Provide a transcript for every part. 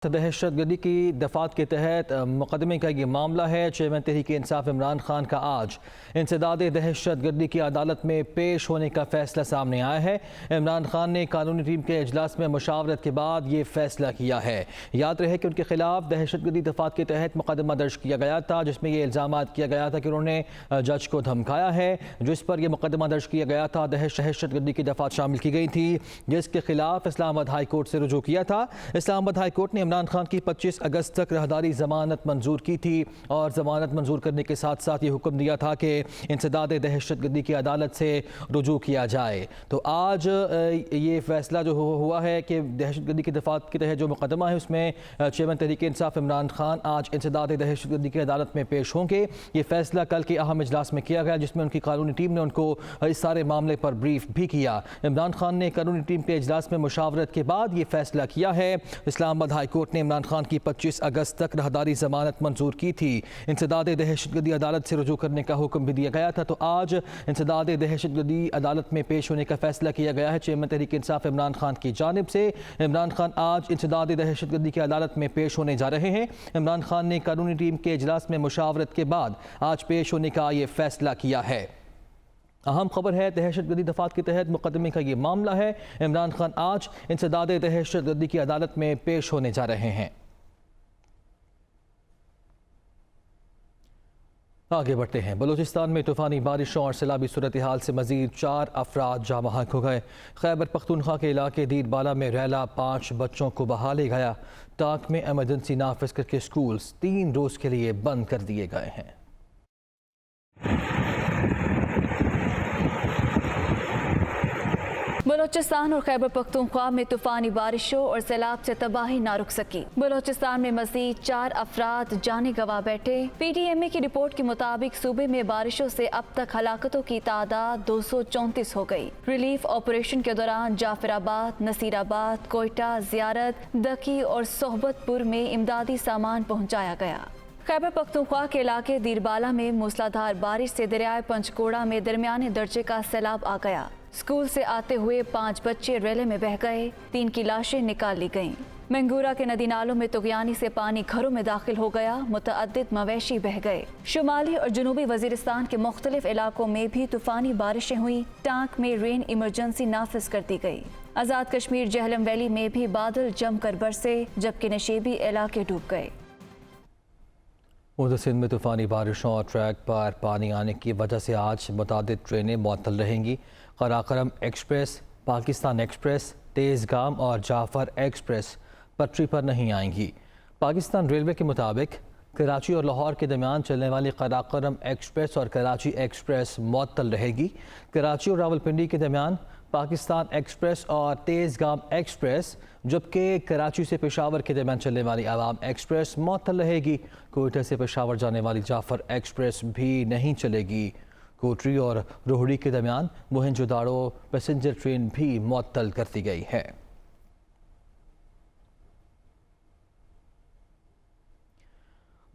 دہشت گردی کی دفعات کے تحت مقدمے کا یہ معاملہ ہے۔ چیئرمین تحریک انصاف عمران خان کا آج انسداد دہشت گردی کی عدالت میں پیش ہونے کا فیصلہ سامنے آیا ہے۔ عمران خان نے قانونی ٹیم کے اجلاس میں مشاورت کے بعد یہ فیصلہ کیا ہے۔ یاد رہے کہ ان کے خلاف دہشت گردی دفعات کے تحت مقدمہ درج کیا گیا تھا، جس میں یہ الزامات کیا گیا تھا کہ انہوں نے جج کو دھمکایا ہے۔ جس پر یہ مقدمہ درج کیا گیا تھا دہشت گردی کی دفعات شامل کی گئی تھی، جس کے خلاف اسلام آباد ہائی کورٹ سے رجوع کیا تھا۔ اسلام آباد ہائی کورٹ نے عمران خان کی 25 اگست تک راہداری ضمانت منظور کی تھی اور ضمانت منظور کرنے کے ساتھ ساتھ یہ حکم دیا تھا کہ انسداد دہشت گردی کی عدالت سے رجوع کیا جائے۔ تو آج یہ فیصلہ جو ہوا ہے کہ دہشت گردی کی دفعات کے تحت جو مقدمہ ہے، اس میں چیئرمین تحریک انصاف عمران خان آج انسداد دہشت گردی کی عدالت میں پیش ہوں گے۔ یہ فیصلہ کل کے اہم اجلاس میں کیا گیا، جس میں ان کی قانونی ٹیم نے ان کو اس سارے معاملے پر بریف بھی کیا۔ عمران خان نے قانونی ٹیم کے اجلاس میں مشاورت کے بعد یہ فیصلہ کیا ہے۔ اسلام آباد ہائی کورٹ نے عمران خان کی 25 اگست تک راہداری ضمانت منظور کی تھی۔ انسداد دہشت گردی عدالت سے رجوع کرنے کا حکم بھی دیا گیا تھا، تو آج انسداد دہشت گردی عدالت میں پیش ہونے کا فیصلہ کیا گیا ہے چیئرمین تحریک انصاف عمران خان کی جانب سے۔ عمران خان آج انسداد دہشت گردی کی عدالت میں پیش ہونے جا رہے ہیں۔ عمران خان نے قانونی ٹیم کے اجلاس میں مشاورت کے بعد آج پیش ہونے کا یہ فیصلہ کیا ہے۔ اہم خبر ہے، دہشت گردی دفعات کے تحت مقدمے کا یہ معاملہ ہے۔ عمران خان آج انسداد دہشت گردی کی عدالت میں پیش ہونے جا رہے ہیں۔ آگے بڑھتے ہیں۔ بلوچستان میں طوفانی بارشوں اور سیلابی صورتحال سے مزید 4 افراد جاں بحق ہو گئے۔ خیبر پختونخوا کے علاقے دیر بالا میں ریلا 5 بچوں کو بہا لے گیا۔ ٹانک میں ایمرجنسی نافذ کر کے سکولز 3 روز کے لیے بند کر دیے گئے ہیں۔ بلوچستان اور خیبر پختونخوا میں طوفانی بارشوں اور سیلاب سے تباہی نہ رک سکی۔ بلوچستان میں مزید 4 افراد جانیں گنوا بیٹھے۔ پی ٹی ایم اے کی رپورٹ کے مطابق صوبے میں بارشوں سے اب تک ہلاکتوں کی تعداد 234 ہو گئی۔ ریلیف آپریشن کے دوران جعفر آباد، نصیر آباد، کوئٹہ، زیارت، دکی اور صحبت پور میں امدادی سامان پہنچایا گیا۔ خیبر پختونخوا کے علاقے دیر بالا میں موسلادھار بارش سے دریائے پنچکوڑا میں درمیانے درجے کا سیلاب آ گیا۔ اسکول سے آتے ہوئے 5 بچے ریلے میں بہہ گئے، 3 کی لاشیں نکال لی گئیں۔ منگورہ کے ندی نالوں میں طغیانی سے پانی گھروں میں داخل ہو گیا، متعدد مویشی بہہ گئے۔ شمالی اور جنوبی وزیرستان کے مختلف علاقوں میں بھی طوفانی بارشیں ہوئیں۔ ٹانک میں رین ایمرجنسی نافذ کر دی گئی۔ آزاد کشمیر جہلم ویلی میں بھی بادل جم کر برسے، جبکہ نشیبی علاقے ڈوب گئے۔ ادھر سندھ میں طوفانی بارشوں اور ٹریک پر پانی آنے کی وجہ سے آج متعدد ٹرینیں معطل رہیں گی۔ قراقرم ایکسپریس، پاکستان ایکسپریس، تیز گام اور جعفر ایکسپریس پٹری پر نہیں آئیں گی۔ پاکستان ریلوے کے مطابق کراچی اور لاہور کے درمیان چلنے والی قراقرم ایکسپریس اور کراچی ایکسپریس معطل رہے گی۔ کراچی اور راولپنڈی کے درمیان پاکستان ایکسپریس اور تیز گام ایکسپریس، جبکہ کراچی سے پشاور کے درمیان چلنے والی عوام ایکسپریس معطل رہے گی۔ کوئٹہ سے پشاور جانے والی جعفر ایکسپریس بھی نہیں چلے گی۔ کوٹری اور روہڑی کے درمیان موہنجو داڑو پیسنجر ٹرین بھی معطل کر دی گئی ہے۔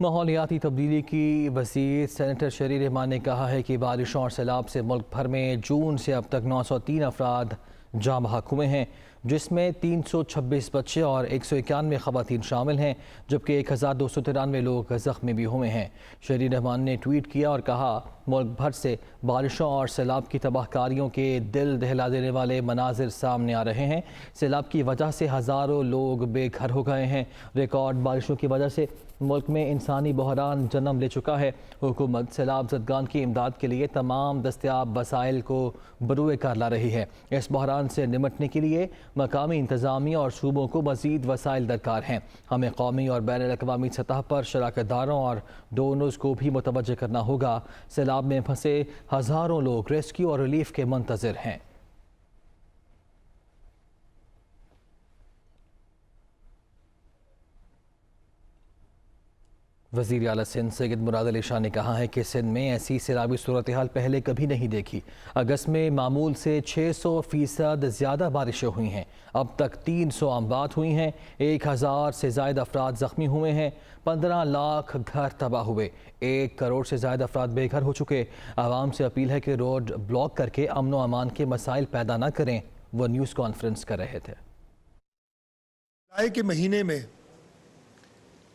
ماحولیاتی تبدیلی کی وزیر سینیٹر شہری رحمان نے کہا ہے کہ بارشوں اور سیلاب سے ملک بھر میں جون سے اب تک 903 افراد جاں بحق ہوئے ہیں، جس میں 326 بچے اور 191 خواتین شامل ہیں، جبکہ 1293 لوگ زخمی بھی ہوئے ہیں۔ شہری رحمان نے ٹویٹ کیا اور کہا، ملک بھر سے بارشوں اور سیلاب کی تباہ کاریوں کے دل دہلا دینے والے مناظر سامنے آ رہے ہیں۔ سیلاب کی وجہ سے ہزاروں لوگ بے گھر ہو گئے ہیں۔ ریکارڈ بارشوں کی وجہ سے ملک میں انسانی بحران جنم لے چکا ہے۔ حکومت سیلاب زدگان کی امداد کے لیے تمام دستیاب وسائل کو بروئے کار لا رہی ہے۔ اس بحران سے نمٹنے کے لیے مقامی انتظامیہ اور صوبوں کو مزید وسائل درکار ہیں۔ ہمیں قومی اور بین الاقوامی سطح پر شراکت داروں اور ڈونرز کو بھی متوجہ کرنا ہوگا۔ سیلاب میں پھنسے ہزاروں لوگ ریسکیو اور ریلیف کے منتظر ہیں۔ وزیر اعلیٰ سندھ سید مراد علی شاہ نے کہا ہے کہ سندھ میں ایسی سیلابی صورتحال پہلے کبھی نہیں دیکھی۔ اگست میں معمول سے 600% زیادہ بارشیں ہوئی ہیں۔ اب تک 300 اموات ہوئی ہیں، 1000 سے زائد افراد زخمی ہوئے ہیں، 15 لاکھ گھر تباہ ہوئے، 1 کروڑ سے زائد افراد بے گھر ہو چکے۔ عوام سے اپیل ہے کہ روڈ بلاک کر کے امن و امان کے مسائل پیدا نہ کریں۔ وہ نیوز کانفرنس کر رہے تھے۔ جولائی کے مہینے میں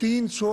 300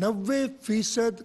90%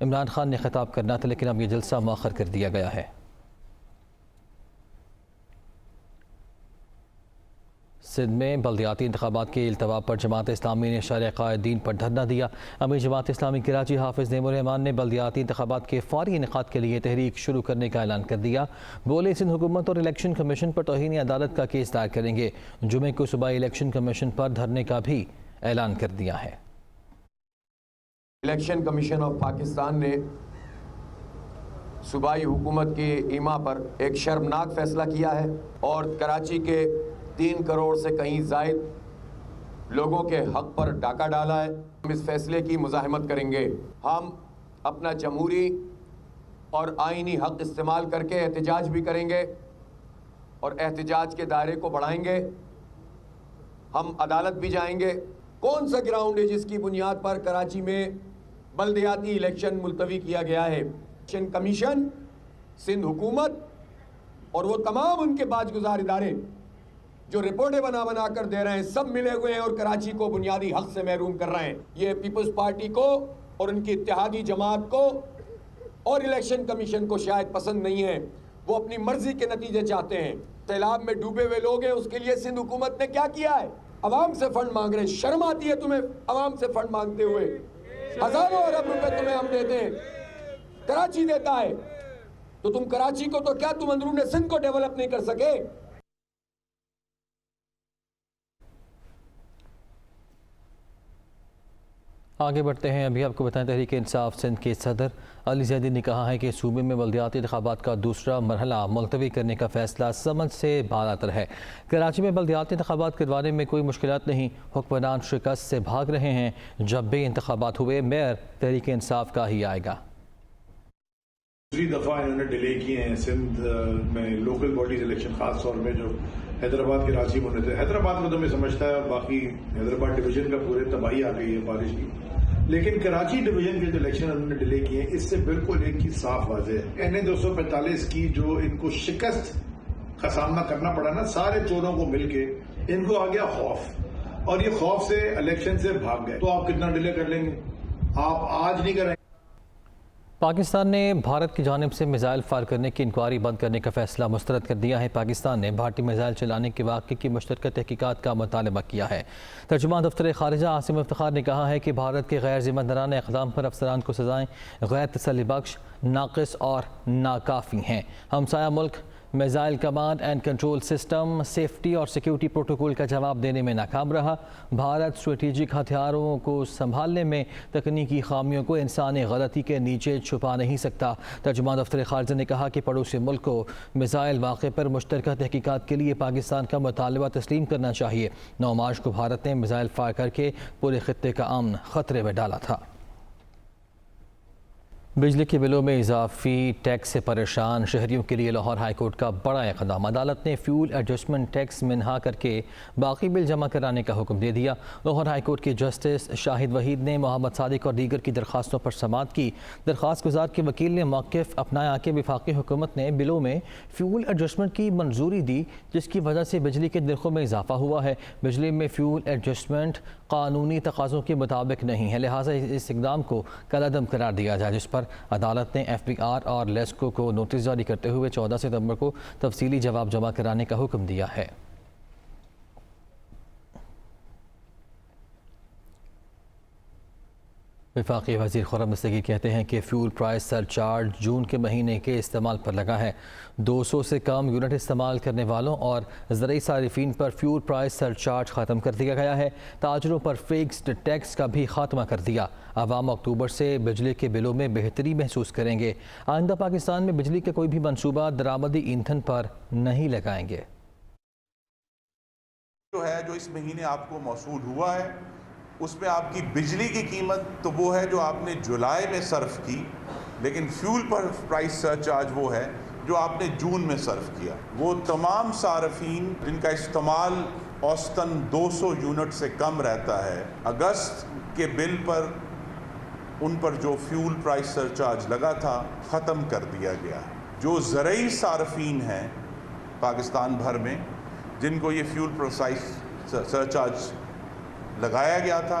عمران خان نے خطاب کرنا تھا لیکن اب یہ جلسہ مؤخر کر دیا گیا ہے۔ سندھ میں بلدیاتی انتخابات کے التوا پر جماعت اسلامی نے شرع قائدین پر دھرنا دیا۔ امیر جماعت اسلامی کراچی حافظ نعیم الرحمان نے بلدیاتی انتخابات کے فوری انعقاد کے لیے تحریک شروع کرنے کا اعلان کر دیا۔ بولے سندھ حکومت اور الیکشن کمیشن پر توہین عدالت کا کیس دائر کریں گے۔ جمعے کو صوبائی الیکشن کمیشن پر دھرنے کا بھی اعلان کر دیا ہے۔ الیکشن کمیشن آف پاکستان نے صوبائی حکومت کی ایما پر ایک شرمناک فیصلہ کیا ہے اور کراچی کے 3 کروڑ سے کہیں زائد لوگوں کے حق پر ڈاکہ ڈالا ہے۔ ہم اس فیصلے کی مزاحمت کریں گے۔ ہم اپنا جمہوری اور آئینی حق استعمال کر کے احتجاج بھی کریں گے اور احتجاج کے دائرے کو بڑھائیں گے۔ ہم عدالت بھی جائیں گے۔ کون سا گراؤنڈ ہے جس کی بنیاد پر کراچی میں بلدیاتی الیکشن ملتوی کیا گیا ہے؟ الیکشن کمیشن، سندھ حکومت اور وہ تمام ان کے باج گزار ادارے جو رپورٹیں بنا کر دے رہے ہیں، سب ملے ہوئے ہیں اور کراچی کو بنیادی حق سے محروم کر رہے ہیں۔ یہ پیپلز پارٹی کو اور ان کی اتحادی جماعت کو اور الیکشن کمیشن کو شاید پسند نہیں ہے۔ وہ اپنی مرضی کے نتیجے چاہتے ہیں۔ سیلاب میں ڈوبے ہوئے لوگ ہیں، اس کے لیے سندھ حکومت نے کیا کیا ہے؟ عوام سے فنڈ مانگ رہے ہیں۔ شرم آتی ہے تمہیں عوام سے فنڈ مانگتے ہوئے؟ ہزاروں ارب روپے تمہیں ہم دیتے ہیں، کراچی دیتا ہے، تو تم کراچی کو تو کیا تم اندرون سندھ کو ڈیولپ نہیں کر سکے؟ آگے بڑھتے ہیں۔ ابھی آپ کو بتائیں تحریک انصاف سندھ کے صدر علی زیدی نے کہا ہے کہ صوبے میں بلدیاتی انتخابات کا دوسرا مرحلہ ملتوی کرنے کا فیصلہ سمجھ سے بالاتر ہے۔ کراچی میں بلدیاتی انتخابات کروانے میں کوئی مشکلات نہیں، حکمران شکست سے بھاگ رہے ہیں۔ جب بھی انتخابات ہوئے میئر تحریک انصاف کا ہی آئے گا۔ دوسری دفعہ انہوں نے ڈیلے کیے ہیں سندھ میں لوکل باڈیز الیکشن، خاص طور میں جو حیدرآباد کراچی میں ہونے تھے۔ حیدرآباد میں تو میں سمجھتا ہے باقی حیدرآباد ڈویژن کا پورے تباہی آ گئی ہے بارش کی، لیکن کراچی ڈویژن کے جو الیکشن انہوں نے ڈیلے کیے ہیں اس سے بالکل ایک چیز صاف واضح ہے۔ NA-245 کی جو ان کو شکست کا سامنا کرنا پڑا نا سارے چوروں کو مل کے، ان کو آ گیا خوف، اور یہ خوف سے الیکشن سے بھاگ گئے۔ تو آپ کتنا ڈیلے کر لیں گے؟ آپ آج نہیں کریں گے۔ پاکستان نے بھارت کی جانب سے میزائل فائر کرنے کی انکوائری بند کرنے کا فیصلہ مسترد کر دیا ہے۔ پاکستان نے بھارتی میزائل چلانے کے واقعے کی مشترکہ تحقیقات کا مطالبہ کیا ہے۔ ترجمان دفتر خارجہ عاصم افتخار نے کہا ہے کہ بھارت کے غیر ذمہ دارانہ اقدام پر افسران کو سزائیں غیر تسلی بخش، ناقص اور ناکافی ہیں۔ ہمسایہ ملک missile command and control system safety اور سیکیورٹی پروٹوکول کا جواب دینے میں ناکام رہا۔ بھارت اسٹریٹجک ہتھیاروں کو سنبھالنے میں تکنیکی خامیوں کو انسانی غلطی کے نیچے چھپا نہیں سکتا۔ ترجمان دفتر خارجہ نے کہا کہ پڑوسی ملک کو میزائل واقعے پر مشترکہ تحقیقات کے لیے پاکستان کا مطالبہ تسلیم کرنا چاہیے۔ 9 مارچ کو بھارت نے میزائل فائر کر کے پورے خطے کا امن خطرے میں ڈالا تھا۔ بجلی کے بلوں میں اضافی ٹیکس سے پریشان شہریوں کے لیے لاہور ہائی کورٹ کا بڑا اقدام۔ عدالت نے فیول ایڈجسٹمنٹ ٹیکس منہا کر کے باقی بل جمع کرانے کا حکم دے دیا۔ لاہور ہائی کورٹ کے جسٹس شاہد وحید نے محمد صادق اور دیگر کی درخواستوں پر سماعت کی۔ درخواست گزار کے وکیل نے موقف اپنایا کہ وفاقی حکومت نے بلوں میں فیول ایڈجسٹمنٹ کی منظوری دی جس کی وجہ سے بجلی کے نرخوں میں اضافہ ہوا ہے۔ بجلی میں فیول ایڈجسٹمنٹ قانونی تقاضوں کے مطابق نہیں ہے، لہٰذا اس اقدام کو کالعدم قرار دیا جائے، جس پر عدالت نے FBR اور لیسکو کو نوٹس جاری کرتے ہوئے 14 ستمبر کو تفصیلی جواب جمع کرانے کا حکم دیا ہے۔ وفاقی وزیر خرم دستگیر کہتے ہیں کہ فیول پرائس سر چارج جون کے مہینے کے استعمال پر لگا ہے۔ 200 سے کم یونٹ استعمال کرنے والوں اور زرعی صارفین پر فیول پرائس سر چارج ختم کر دیا گیا ہے۔ تاجروں پر فکسڈ ٹیکس کا بھی خاتمہ کر دیا۔ عوام اکتوبر سے بجلی کے بلوں میں بہتری محسوس کریں گے۔ آئندہ پاکستان میں بجلی کا کوئی بھی منصوبہ درآمدی ایندھن پر نہیں لگائیں گے۔ جو ہے جو اس مہینے آپ کو موصول ہوا ہے اس میں آپ کی بجلی کی قیمت تو وہ ہے جو آپ نے جولائی میں صرف کی، لیکن فیول پر پرائس سرچارج وہ ہے جو آپ نے جون میں صرف کیا۔ وہ تمام صارفین جن کا استعمال اوسطاً 200 یونٹ سے کم رہتا ہے، اگست کے بل پر ان پر جو فیول پرائس سرچارج لگا تھا ختم کر دیا گیا۔ جو زرعی صارفین ہیں پاکستان بھر میں جن کو یہ فیول پرائس سرچارج لگایا گیا تھا،